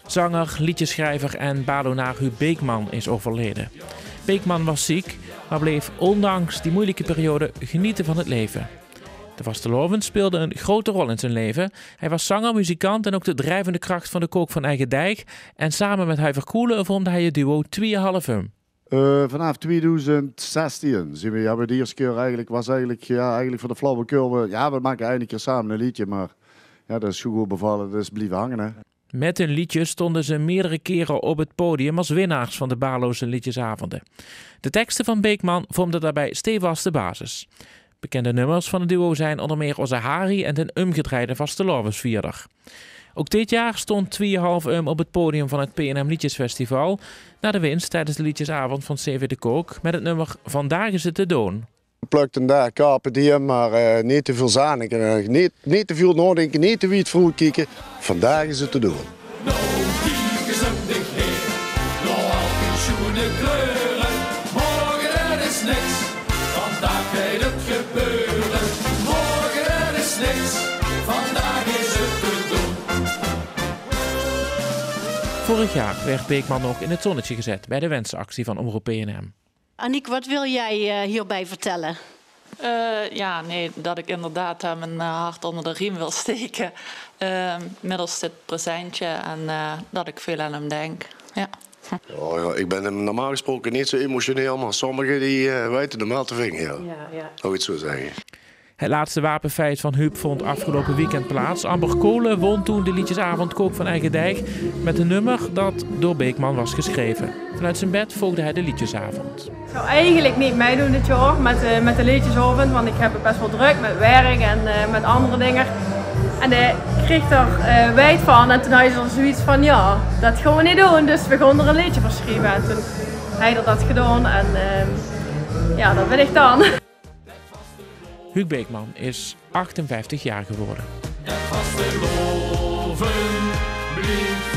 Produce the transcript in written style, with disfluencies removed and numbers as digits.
Zanger, liedjeschrijver en balonaar Huub Beekman is overleden. Beekman was ziek, maar bleef ondanks die moeilijke periode genieten van het leven. De Vastelovens speelde een grote rol in zijn leven. Hij was zanger, muzikant en ook de drijvende kracht van de Kook van Eigendijk. En samen met Huiver Koelen vormde hij het duo 2,5. Vanaf 2016 zien we, de eerste keer eigenlijk voor de flauwekul. We maken eigenlijk keer samen een liedje, maar ja, dat is goed bevallen, dat is blijven hangen. Hè. Met hun liedje stonden ze meerdere keren op het podium als winnaars van de Baarloze Liedjesavonden. De teksten van Beekman vormden daarbij stevast de basis. Bekende nummers van het duo zijn onder meer Onze Harry en den omgedraaide Vastelovensvierder. Ook dit jaar stond 2,5 op het podium van het PNM Liedjesfestival na de winst tijdens de liedjesavond van CV de Kook met het nummer Vandaag is het te doen. Plukt een dag, carpe diem, maar niet te veel zaniken, niet te veel nadenken, niet te wiet vroeg kijken. Vandaag is het te doen. Morgen is niks, vandaag gaat het gebeuren. Morgen is niks, vandaag is het te doen. Vorig jaar werd Beekman nog in het zonnetje gezet bij de wensactie van Omroep PNM. Aniek, wat wil jij hierbij vertellen? Dat ik inderdaad mijn hart onder de riem wil steken. Middels dit presentje en dat ik veel aan hem denk. Ja. Ja, ik ben normaal gesproken niet zo emotioneel, maar sommigen die weten hem wel te vingen. Ja. Zou ik het zo zeggen. Het laatste wapenfeit van Huub vond afgelopen weekend plaats. Amber Kolen won toen de liedjesavond Kook van Eigendijk met een nummer dat door Beekman was geschreven. Vanuit zijn bed volgde hij de liedjesavond. Ik zou eigenlijk niet meedoen dit jaar met de liedjesavond, want ik heb het best wel druk met werk en met andere dingen. En ik kreeg er wijd van en toen had hij er zoiets van, ja, dat gaan we niet doen, dus we gaan er een liedje voor schrijven. En toen hij dat gedaan en dat ben ik dan. Huub Beekman is 58 jaar geworden. Het vasteloven blijft